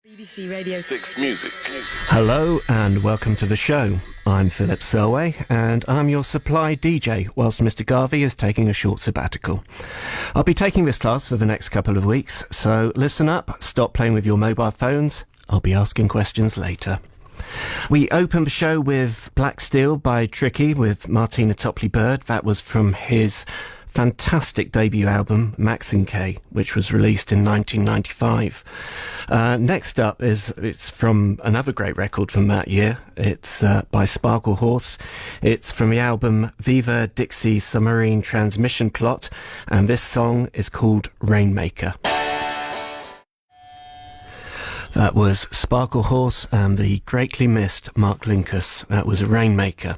BBC Radio 6 Music. Hello and welcome to the show. I'm Philip Selway and I'm your supply DJ whilst Mr. Garvey is taking a short sabbatical. I'll be taking this class for the next couple of weeks, so listen up, stop playing with your mobile phones. I'll be asking questions later. We open the show with Black Steel by Tricky with Martina Topley-Bird. That was from his fantastic debut album, Max and K, which was released in 1995. Next up it's from another great record from that year. It's by Sparkle Horse. It's from the album Viva Dixie Submarine Transmission Plot, and this song is called Rainmaker. That was Sparkle Horse and the greatly missed Mark Linkous. That was Rainmaker.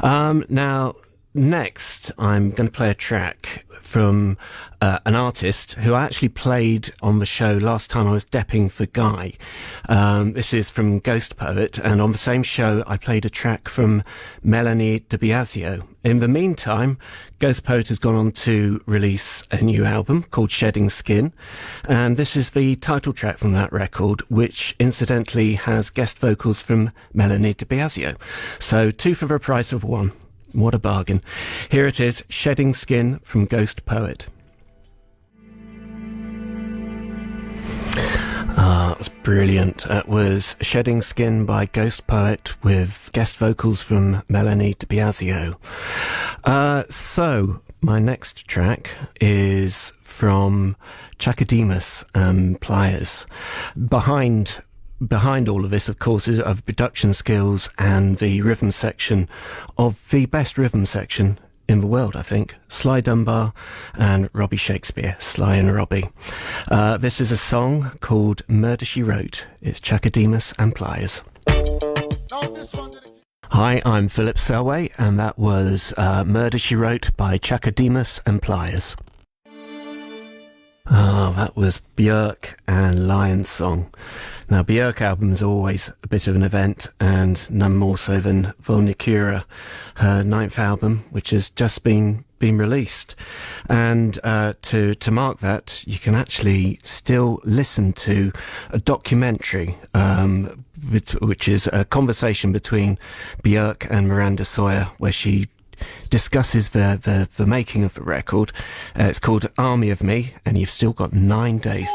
Now, next, I'm going to play a track from an artist who I actually played on the show last time I was depping for Guy. This is from Ghostpoet, and on the same show I played a track from Melanie de Biasio. In the meantime, Ghostpoet has gone on to release a new album called Shedding Skin, and this is the title track from that record, which incidentally has guest vocals from Melanie de Biasio. So 2 for the price of 1. What a bargain. Here it is, Shedding Skin from Ghostpoet. It was brilliant. It was Shedding Skin by Ghostpoet with guest vocals from Melanie de Biasio. So, my next track is from Chakademus and Pliers. Behind all of this, of course, is of production skills and the rhythm section of the best rhythm section in the world, I think. Sly Dunbar and Robbie Shakespeare, Sly and Robbie. This is a song called Murder She Wrote. It's Chakademus and Pliers. Hi, I'm Philip Selway, and that was Murder She Wrote by Chakademus and Pliers. Oh, that was Björk and Lion's Song. Now, Björk albums are always a bit of an event, and none more so than Volnicura, her 9th album, which has just been released. And to mark that, you can actually still listen to a documentary, which is a conversation between Björk and Miranda Sawyer, where she discusses the making of the record. It's called Army of Me, and you've still got 9 days.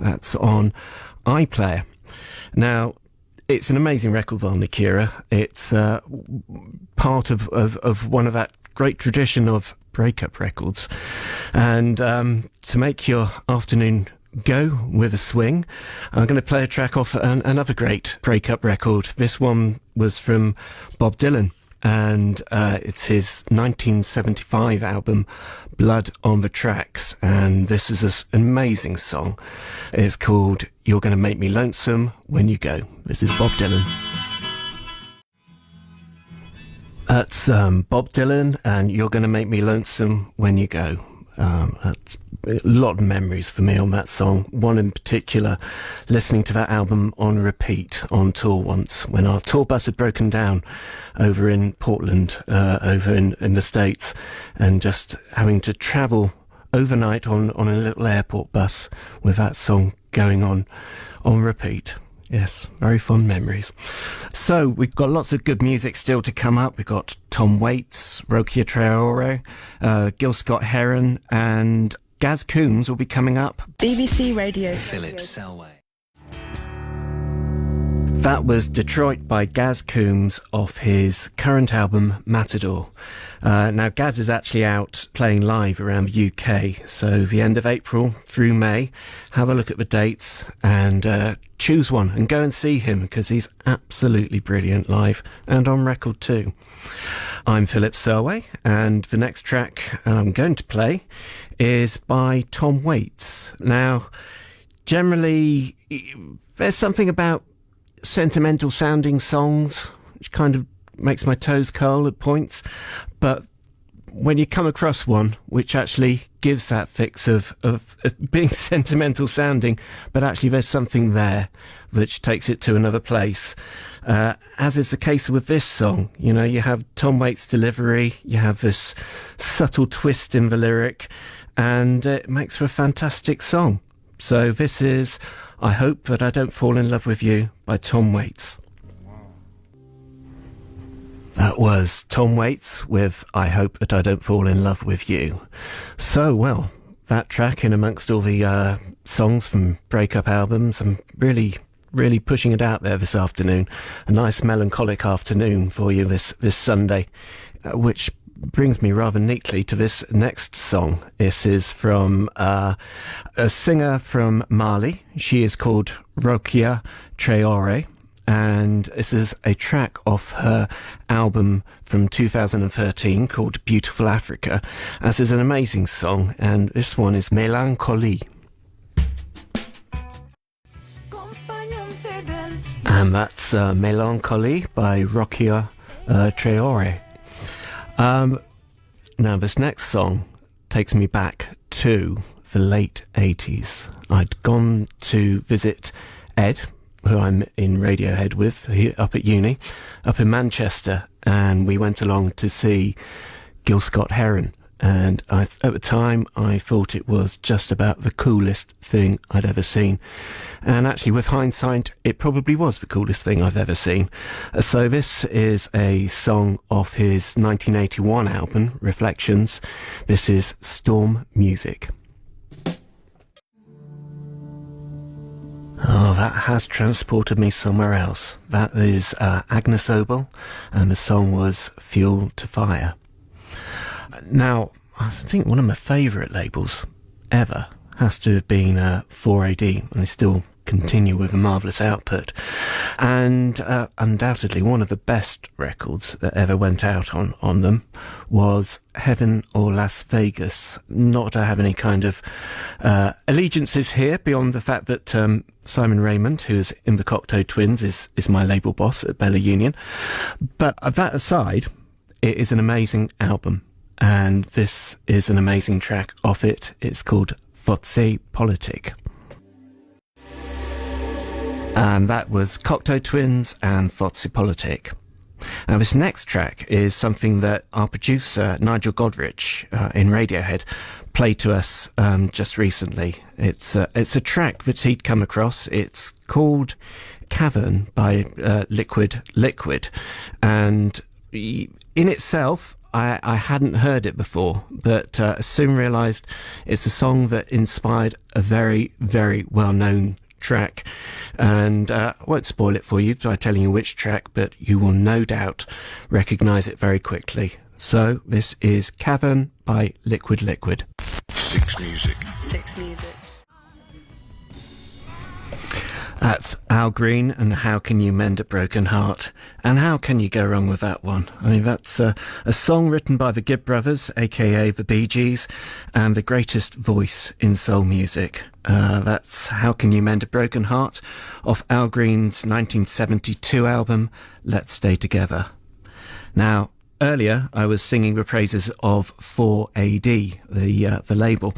That's on iPlayer. Now, it's an amazing record, Volnicura. It's part of one of that great tradition of breakup records. And to make your afternoon go with a swing, I'm going to play a track off another great breakup record. This one was from Bob Dylan, and it's his 1975 album Blood on the Tracks, and this is an amazing song. It's called You're Gonna Make Me Lonesome When You Go. This is Bob Dylan. That's Bob Dylan and You're Gonna Make Me Lonesome When You Go. That's a lot of memories for me on that song. One in particular, listening to that album on repeat on tour once when our tour bus had broken down over in Portland, over in the States, and just having to travel overnight on a little airport bus with that song going on repeat. Yes, very fond memories. So, we've got lots of good music still to come up. We've got Tom Waits, Rokia Traore, Gil Scott-Heron, and Gaz Coombs will be coming up. BBC Radio Philip Selway. That was Detroit by Gaz Coombs off his current album, Matador. Now, Gaz is actually out playing live around the UK, so the end of April through May. Have a look at the dates and choose one and go and see him, because he's absolutely brilliant live and on record too. I'm Philip Selway, and the next track I'm going to play is by Tom Waits. Now, generally, there's something about sentimental sounding songs which kind of makes my toes curl at points, but when you come across one which actually gives that fix of being sentimental sounding, but actually there's something there which takes it to another place, as is the case with this song. You know, you have Tom Waits' delivery, you have this subtle twist in the lyric, and it makes for a fantastic song. So this is I Hope That I Don't Fall in Love With You by Tom Waits. That was Tom Waits with I Hope That I Don't Fall in Love With You. So, well, that track in amongst all the songs from breakup albums, I'm really pushing it out there this afternoon. A nice melancholic afternoon for you this Sunday, which brings me rather neatly to this next song. This is from a singer from Mali. She is called Rokia Traore, and this is a track off her album from 2013 called Beautiful Africa. This is an amazing song, and this one is Melancholy. And that's Melancholy by Rokia Traore. Now this next song takes me back to the late 80s. I'd gone to visit Ed, who I'm in Radiohead with, up at uni, up in Manchester, and we went along to see Gil Scott-Heron. And at the time, I thought it was just about the coolest thing I'd ever seen. And actually, with hindsight, it probably was the coolest thing I've ever seen. So this is a song off his 1981 album, Reflections. This is Storm Music. Oh, that has transported me somewhere else. That is Agnes Obel, and the song was Fuel to Fire. Now, I think one of my favourite labels ever has to have been 4AD, and they still continue with a marvellous output. And undoubtedly one of the best records that ever went out on them was Heaven or Las Vegas. Not to have any kind of allegiances here beyond the fact that Simon Raymond, who is in the Cocteau Twins, is my label boss at Bella Union. But that aside, it is an amazing album. And this is an amazing track off it. It's called Footsie Politic. And that was Cocteau Twins and Footsie Politic. Now this next track is something that our producer Nigel Godrich in Radiohead played to us just recently. It's a track that he'd come across. It's called Cavern by Liquid, and in itself I hadn't heard it before, but soon realised it's a song that inspired a very, very well-known track. And I won't spoil it for you by telling you which track, but you will no doubt recognise it very quickly. So this is Cavern by Liquid. Six Music. That's Al Green and How Can You Mend a Broken Heart? And how can you go wrong with that one? I mean, that's a song written by the Gibb Brothers, aka the Bee Gees, and the greatest voice in soul music. That's How Can You Mend a Broken Heart off Al Green's 1972 album, Let's Stay Together. Now, earlier, I was singing the praises of 4AD, the label,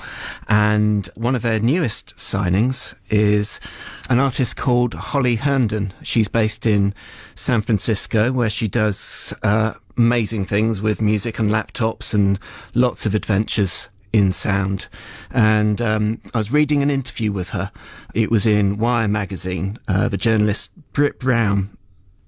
and one of their newest signings is an artist called Holly Herndon. She's based in San Francisco, where she does amazing things with music and laptops and lots of adventures in sound. And I was reading an interview with her. It was in Wire magazine. The journalist Britt Brown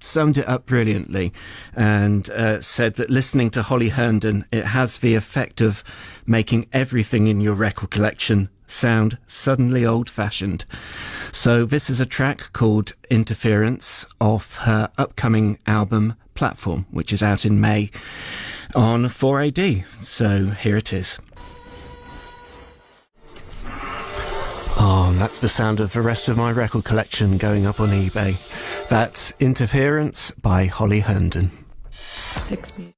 summed it up brilliantly and said that listening to Holly Herndon, it has the effect of making everything in your record collection sound suddenly old-fashioned. So this is a track called Interference off her upcoming album Platform, which is out in May on 4AD. So here it is. Oh, and that's the sound of the rest of my record collection going up on eBay. That's Interference by Holly Herndon. Six Music.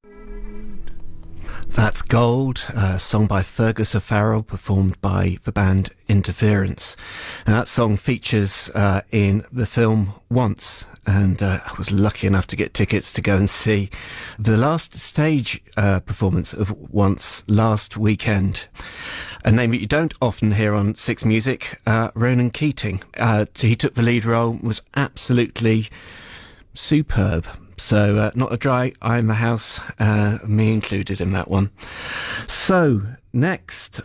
That's Gold, a song by Fergus O'Farrell, performed by the band Interference. And that song features in the film Once, and I was lucky enough to get tickets to go and see the last stage performance of Once last weekend. A name that you don't often hear on Six Music, Ronan Keating. He took the lead role, was absolutely superb. So not a dry eye in the house, me included in that one. So next,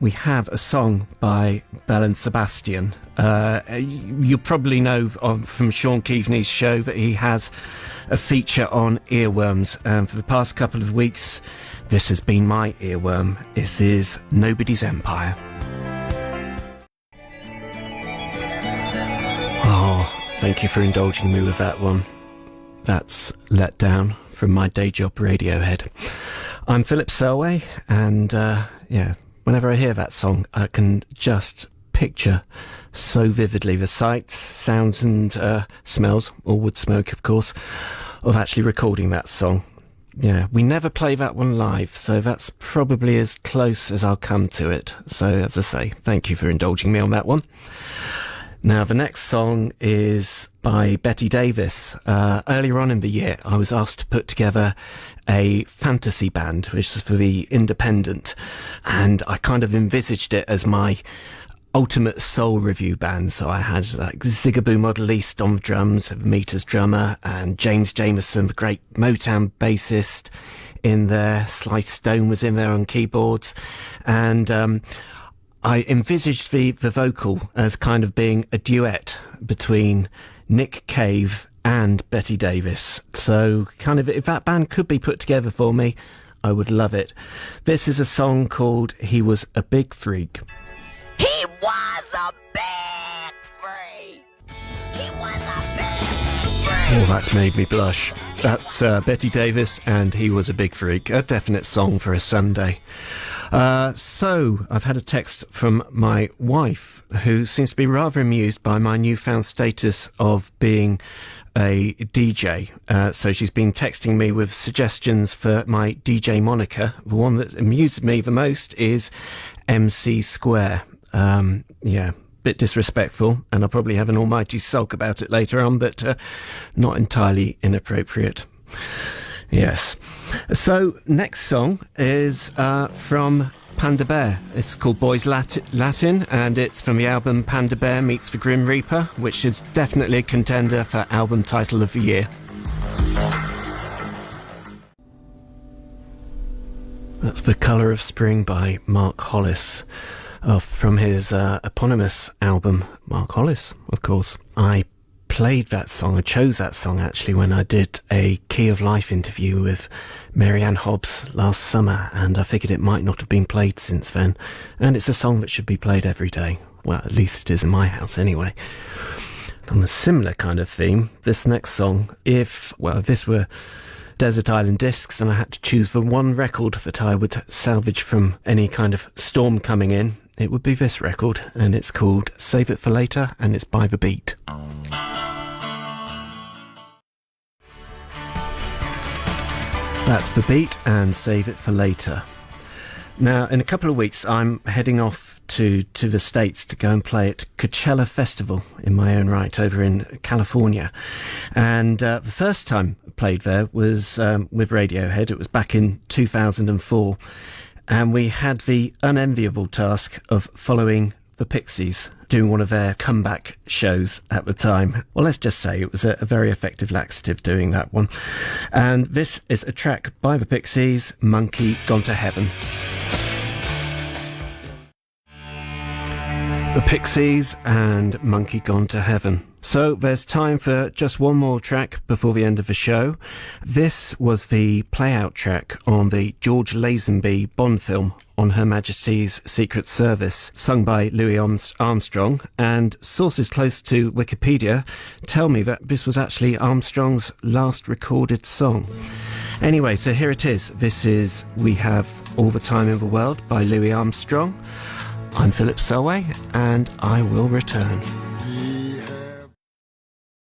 we have a song by Belle and Sebastian. You probably know from Sean Keaveney's show that he has a feature on earworms, and for the past couple of weeks this has been my earworm. This is Nobody's Empire. Oh, thank you for indulging me with that one. That's Let Down from my day job Radiohead. I'm Philip Selway, and whenever I hear that song, I can just picture so vividly the sights, sounds and smells, or wood smoke of course, of actually recording that song. Yeah, we never play that one live, so that's probably as close as I'll come to it. So as I say, thank you for indulging me on that one. Now, the next song is by Betty Davis. Earlier on in the year, I was asked to put together a fantasy band, which was for the Independent, and I kind of envisaged it as my ultimate soul review band. So I had like Zigaboo Modeliste on drums, Meters drummer, and James Jamerson, the great Motown bassist, in there. Sly Stone was in there on keyboards, and I envisaged the vocal as kind of being a duet between Nick Cave and Betty Davis. So kind of, if that band could be put together for me, I would love it. This is a song called He Was a Big Freak. He was a big freak. He was a big freak. Oh, that's made me blush. That's Betty Davis and He Was a Big Freak. A definite song for a Sunday. So I've had a text from my wife, who seems to be rather amused by my newfound status of being a DJ. So she's been texting me with suggestions for my DJ moniker. The one that amused me the most is MC Square. Bit disrespectful, and I'll probably have an almighty sulk about it later on, but not entirely inappropriate. Yes. So, next song is from Panda Bear. It's called Boys Latin, and it's from the album Panda Bear Meets the Grim Reaper, which is definitely a contender for album title of the year. That's The Colour of Spring by Mark Hollis, from his eponymous album, Mark Hollis, of course. I played that song, I chose that song actually when I did a Key of Life interview with Mary Ann Hobbs last summer, and I figured it might not have been played since then, and it's a song that should be played every day. Well, at least it is in my house anyway. On a similar kind of theme, this next song, if this were Desert Island Discs and I had to choose the one record that I would salvage from any kind of storm coming in, it would be this record, and it's called Save It for Later, and it's by The Beat. That's The Beat and Save It for Later. Now, in a couple of weeks, I'm heading off to the States to go and play at Coachella Festival in my own right over in California. And the first time I played there was with Radiohead. It was back in 2004. And we had the unenviable task of following the Pixies, doing one of their comeback shows at the time. Well, let's just say it was a very effective laxative doing that one. And this is a track by the Pixies, Monkey Gone to Heaven. The Pixies and Monkey Gone to Heaven. So there's time for just one more track before the end of the show. This was the play-out track on the George Lazenby Bond film On Her Majesty's Secret Service, sung by Louis Armstrong, and sources close to Wikipedia tell me that this was actually Armstrong's last recorded song. Anyway, so here it is. This is We Have All the Time in the World by Louis Armstrong. I'm Philip Selway, and I will return.